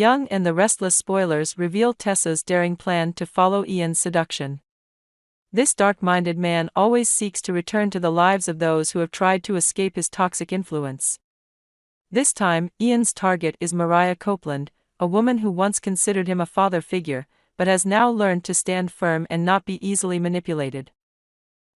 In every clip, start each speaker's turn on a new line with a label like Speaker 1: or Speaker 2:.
Speaker 1: Young and the Restless Spoilers reveal Tessa's daring plan to follow Ian's seduction. This dark-minded man always seeks to return to the lives of those who have tried to escape his toxic influence. This time, Ian's target is Mariah Copeland, a woman who once considered him a father figure, but has now learned to stand firm and not be easily manipulated.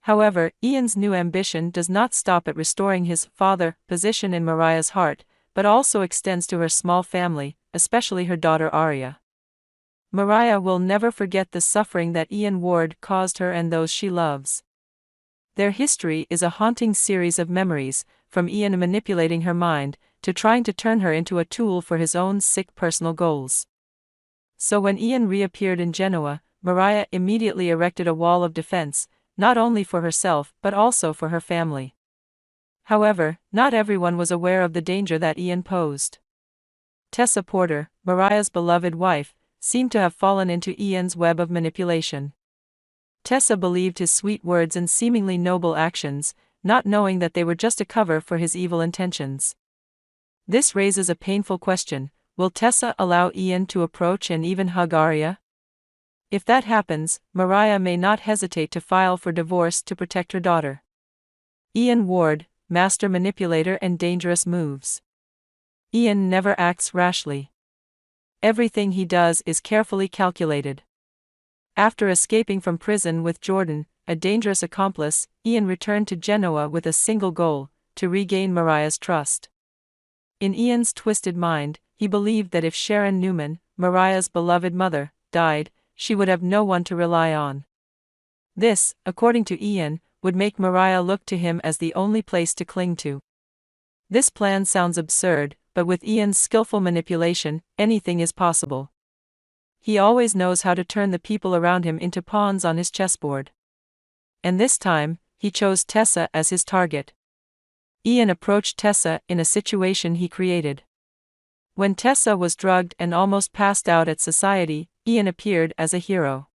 Speaker 1: However, Ian's new ambition does not stop at restoring his father position in Mariah's heart, but also extends to her small family, especially her daughter Aria. Mariah will never forget the suffering that Ian Ward caused her and those she loves. Their history is a haunting series of memories, from Ian manipulating her mind, to trying to turn her into a tool for his own sick personal goals. So when Ian reappeared in Genoa, Mariah immediately erected a wall of defense, not only for herself but also for her family. However, not everyone was aware of the danger that Ian posed. Tessa Porter, Mariah's beloved wife, seemed to have fallen into Ian's web of manipulation. Tessa believed his sweet words and seemingly noble actions, not knowing that they were just a cover for his evil intentions. This raises a painful question: will Tessa allow Ian to approach and even hug Aria? If that happens, Mariah may not hesitate to file for divorce to protect her daughter. Ian Ward, master manipulator and dangerous moves. Ian never acts rashly. Everything he does is carefully calculated. After escaping from prison with Jordan, a dangerous accomplice, Ian returned to Genoa with a single goal: to regain Mariah's trust. In Ian's twisted mind, he believed that if Sharon Newman, Mariah's beloved mother, died, she would have no one to rely on. This, according to Ian, would make Mariah look to him as the only place to cling to. This plan sounds absurd, but with Ian's skillful manipulation, anything is possible. He always knows how to turn the people around him into pawns on his chessboard. And this time, he chose Tessa as his target. Ian approached Tessa in a situation he created. When Tessa was drugged and almost passed out at society, Ian appeared as a hero.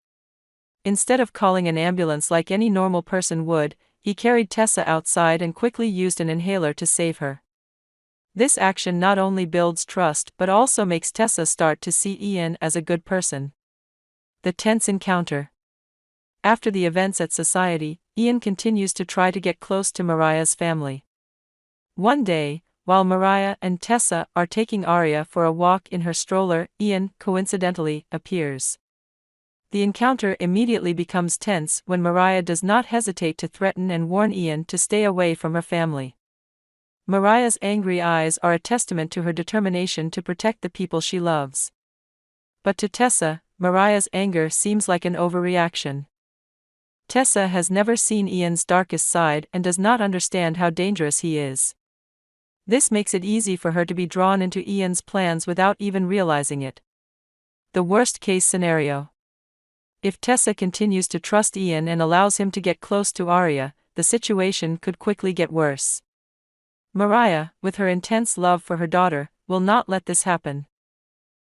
Speaker 1: Instead of calling an ambulance like any normal person would, he carried Tessa outside and quickly used an inhaler to save her. This action not only builds trust but also makes Tessa start to see Ian as a good person. The tense encounter. After the events at society, Ian continues to try to get close to Mariah's family. One day, while Mariah and Tessa are taking Aria for a walk in her stroller, Ian, coincidentally, appears. The encounter immediately becomes tense when Mariah does not hesitate to threaten and warn Ian to stay away from her family. Mariah's angry eyes are a testament to her determination to protect the people she loves. But to Tessa, Mariah's anger seems like an overreaction. Tessa has never seen Ian's darkest side and does not understand how dangerous he is. This makes it easy for her to be drawn into Ian's plans without even realizing it. The worst-case scenario. If Tessa continues to trust Ian and allows him to get close to Aria, the situation could quickly get worse. Mariah, with her intense love for her daughter, will not let this happen.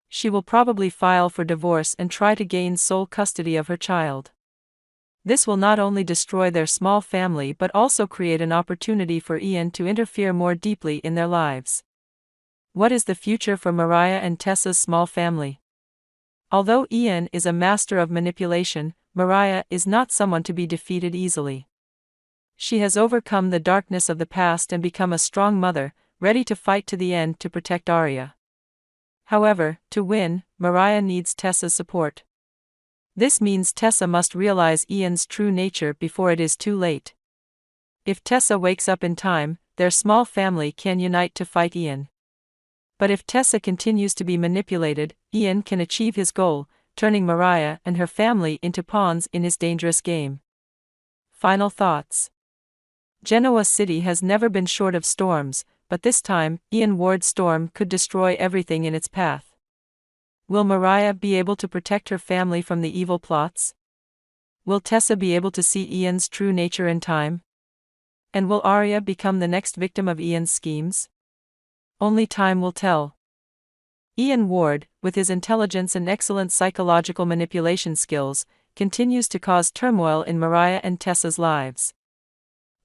Speaker 1: She will probably file for divorce and try to gain sole custody of her child. This will not only destroy their small family but also create an opportunity for Ian to interfere more deeply in their lives. What is the future for Mariah and Tessa's small family? Although Ian is a master of manipulation, Mariah is not someone to be defeated easily. She has overcome the darkness of the past and become a strong mother, ready to fight to the end to protect Aria. However, to win, Mariah needs Tessa's support. This means Tessa must realize Ian's true nature before it is too late. If Tessa wakes up in time, their small family can unite to fight Ian. But if Tessa continues to be manipulated, Ian can achieve his goal, turning Mariah and her family into pawns in his dangerous game. Final thoughts. Genoa City has never been short of storms, but this time, Ian Ward's storm could destroy everything in its path. Will Mariah be able to protect her family from the evil plots? Will Tessa be able to see Ian's true nature in time? And will Aria become the next victim of Ian's schemes? Only time will tell. Ian Ward, with his intelligence and excellent psychological manipulation skills, continues to cause turmoil in Mariah and Tessa's lives.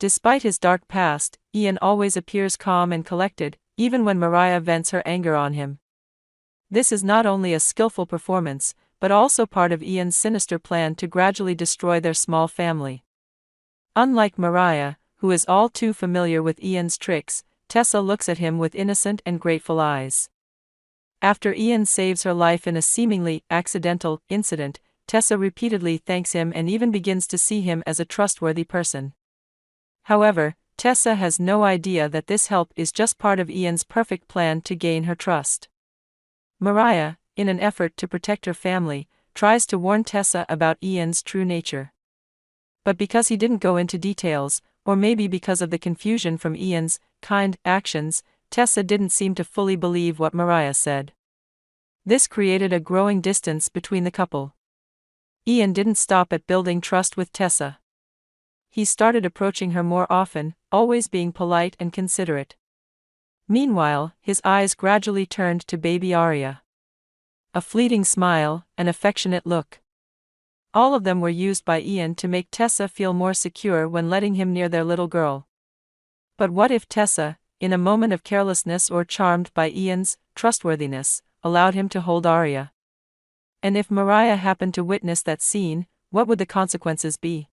Speaker 1: Despite his dark past, Ian always appears calm and collected, even when Mariah vents her anger on him. This is not only a skillful performance, but also part of Ian's sinister plan to gradually destroy their small family. Unlike Mariah, who is all too familiar with Ian's tricks, Tessa looks at him with innocent and grateful eyes. After Ian saves her life in a seemingly accidental incident, Tessa repeatedly thanks him and even begins to see him as a trustworthy person. However, Tessa has no idea that this help is just part of Ian's perfect plan to gain her trust. Mariah, in an effort to protect her family, tries to warn Tessa about Ian's true nature. But because he didn't go into details, or maybe because of the confusion from Ian's kind actions, Tessa didn't seem to fully believe what Mariah said. This created a growing distance between the couple. Ian didn't stop at building trust with Tessa. He started approaching her more often, always being polite and considerate. Meanwhile, his eyes gradually turned to baby Aria. A fleeting smile, an affectionate look. All of them were used by Ian to make Tessa feel more secure when letting him near their little girl. But what if Tessa, in a moment of carelessness or charmed by Ian's trustworthiness, allowed him to hold Aria? And if Mariah happened to witness that scene, what would the consequences be?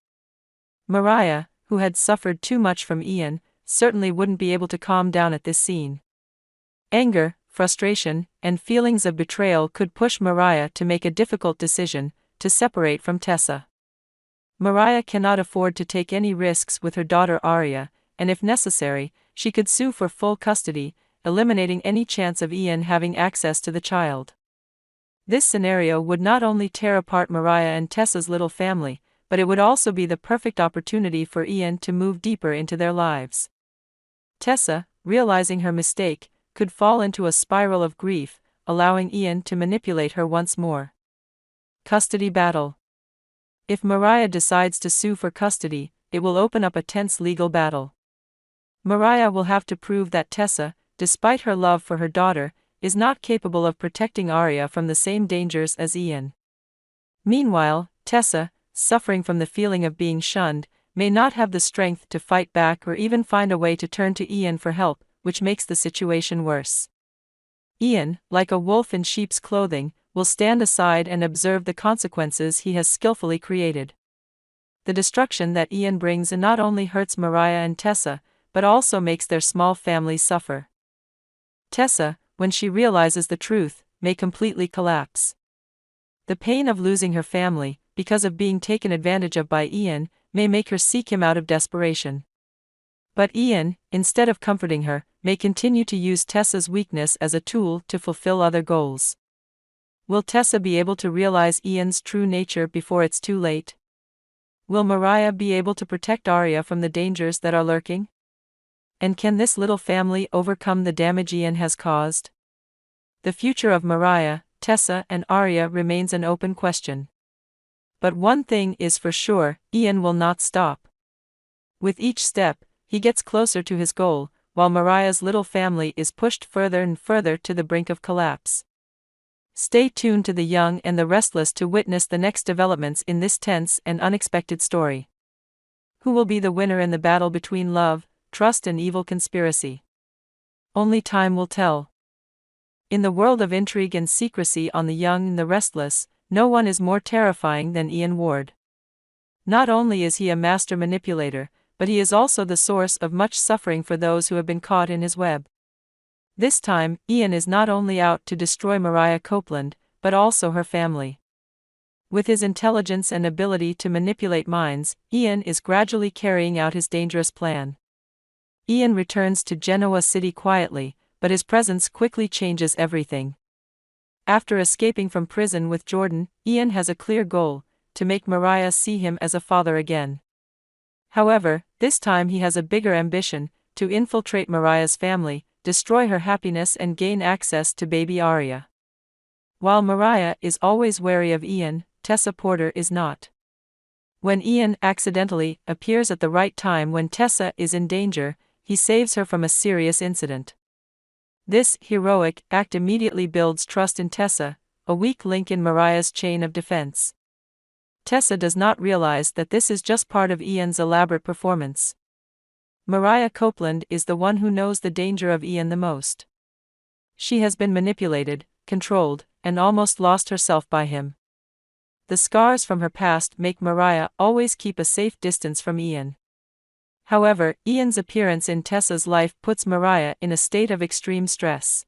Speaker 1: Mariah, who had suffered too much from Ian, certainly wouldn't be able to calm down at this scene. Anger, frustration, and feelings of betrayal could push Mariah to make a difficult decision, to separate from Tessa. Mariah cannot afford to take any risks with her daughter Aria, and if necessary, she could sue for full custody, eliminating any chance of Ian having access to the child. This scenario would not only tear apart Mariah and Tessa's little family, but it would also be the perfect opportunity for Ian to move deeper into their lives. Tessa, realizing her mistake, could fall into a spiral of grief, allowing Ian to manipulate her once more. Custody battle. If Mariah decides to sue for custody, it will open up a tense legal battle. Mariah will have to prove that Tessa, despite her love for her daughter, is not capable of protecting Aria from the same dangers as Ian. Meanwhile, Tessa, suffering from the feeling of being shunned, may not have the strength to fight back or even find a way to turn to Ian for help, which makes the situation worse. Ian, like a wolf in sheep's clothing, will stand aside and observe the consequences he has skillfully created. The destruction that Ian brings not only hurts Mariah and Tessa, but also makes their small family suffer. Tessa, when she realizes the truth, may completely collapse. The pain of losing her family, because of being taken advantage of by Ian, may make her seek him out of desperation. But Ian, instead of comforting her, may continue to use Tessa's weakness as a tool to fulfill other goals. Will Tessa be able to realize Ian's true nature before it's too late? Will Mariah be able to protect Aria from the dangers that are lurking? And can this little family overcome the damage Ian has caused? The future of Mariah, Tessa and Aria remains an open question. But one thing is for sure, Ian will not stop. With each step, he gets closer to his goal, while Mariah's little family is pushed further and further to the brink of collapse. Stay tuned to The Young and the Restless to witness the next developments in this tense and unexpected story. Who will be the winner in the battle between love, trust and evil conspiracy? Only time will tell. In the world of intrigue and secrecy on The Young and the Restless, no one is more terrifying than Ian Ward. Not only is he a master manipulator, but he is also the source of much suffering for those who have been caught in his web. This time, Ian is not only out to destroy Mariah Copeland, but also her family. With his intelligence and ability to manipulate minds, Ian is gradually carrying out his dangerous plan. Ian returns to Genoa City quietly, but his presence quickly changes everything. After escaping from prison with Jordan, Ian has a clear goal: to make Mariah see him as a father again. However, this time he has a bigger ambition: to infiltrate Mariah's family, destroy her happiness and gain access to baby Aria. While Mariah is always wary of Ian, Tessa Porter is not. When Ian accidentally appears at the right time when Tessa is in danger, he saves her from a serious incident. This heroic act immediately builds trust in Tessa, a weak link in Mariah's chain of defense. Tessa does not realize that this is just part of Ian's elaborate performance. Mariah Copeland is the one who knows the danger of Ian the most. She has been manipulated, controlled, and almost lost herself by him. The scars from her past make Mariah always keep a safe distance from Ian. However, Ian's appearance in Tessa's life puts Mariah in a state of extreme stress.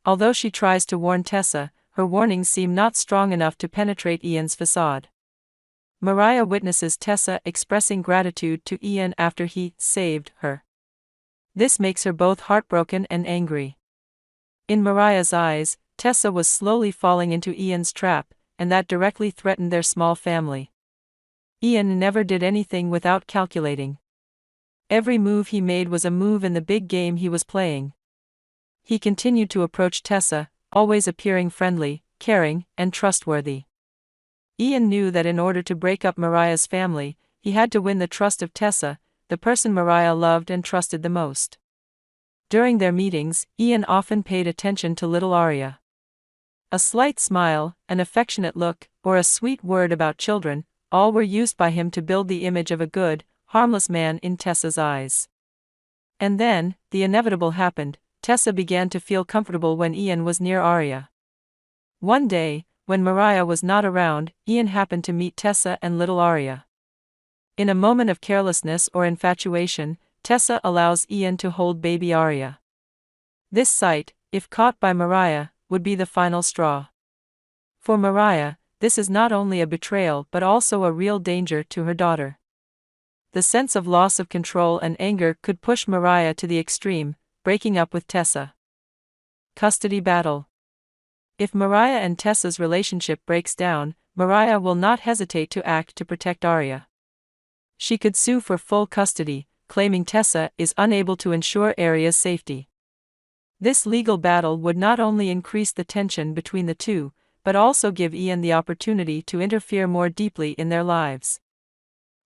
Speaker 1: Although she tries to warn Tessa, her warnings seem not strong enough to penetrate Ian's facade. Mariah witnesses Tessa expressing gratitude to Ian after he saved her. This makes her both heartbroken and angry. In Mariah's eyes, Tessa was slowly falling into Ian's trap, and that directly threatened their small family. Ian never did anything without calculating. Every move he made was a move in the big game he was playing. He continued to approach Tessa, always appearing friendly, caring, and trustworthy. Ian knew that in order to break up Mariah's family, he had to win the trust of Tessa, the person Mariah loved and trusted the most. During their meetings, Ian often paid attention to little Aria. A slight smile, an affectionate look, or a sweet word about children, all were used by him to build the image of a good, harmless man in Tessa's eyes. And then, the inevitable happened. Tessa began to feel comfortable when Ian was near Aria. One day, when Mariah was not around, Ian happened to meet Tessa and little Aria. In a moment of carelessness or infatuation, Tessa allows Ian to hold baby Aria. This sight, if caught by Mariah, would be the final straw. For Mariah, this is not only a betrayal but also a real danger to her daughter. The sense of loss of control and anger could push Mariah to the extreme, breaking up with Tessa. Custody battle. If Mariah and Tessa's relationship breaks down, Mariah will not hesitate to act to protect Aria. She could sue for full custody, claiming Tessa is unable to ensure Aria's safety. This legal battle would not only increase the tension between the two, but also give Ian the opportunity to interfere more deeply in their lives.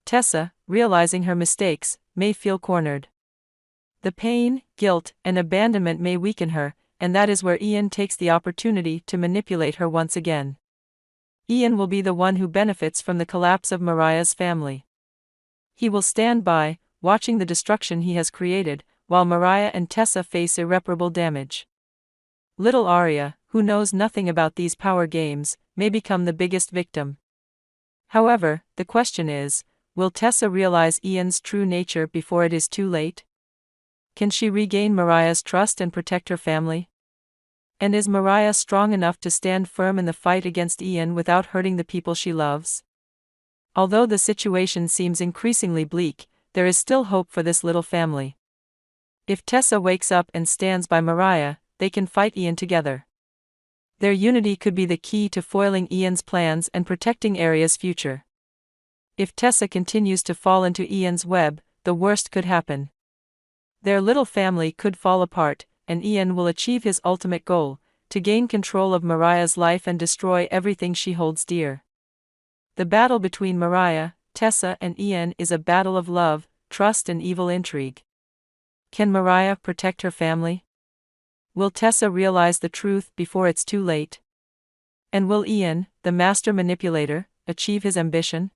Speaker 1: Tessa, realizing her mistakes, may feel cornered. The pain, guilt, and abandonment may weaken her, and that is where Ian takes the opportunity to manipulate her once again. Ian will be the one who benefits from the collapse of Mariah's family. He will stand by, watching the destruction he has created, while Mariah and Tessa face irreparable damage. Little Aria, who knows nothing about these power games, may become the biggest victim. However, the question is, will Tessa realize Ian's true nature before it is too late? Can she regain Mariah's trust and protect her family? And is Mariah strong enough to stand firm in the fight against Ian without hurting the people she loves? Although the situation seems increasingly bleak, there is still hope for this little family. If Tessa wakes up and stands by Mariah, they can fight Ian together. Their unity could be the key to foiling Ian's plans and protecting Aria's future. If Tessa continues to fall into Ian's web, the worst could happen. Their little family could fall apart, and Ian will achieve his ultimate goal, to gain control of Mariah's life and destroy everything she holds dear. The battle between Mariah, Tessa, and Ian is a battle of love, trust, and evil intrigue. Can Mariah protect her family? Will Tessa realize the truth before it's too late? And will Ian, the master manipulator, achieve his ambition?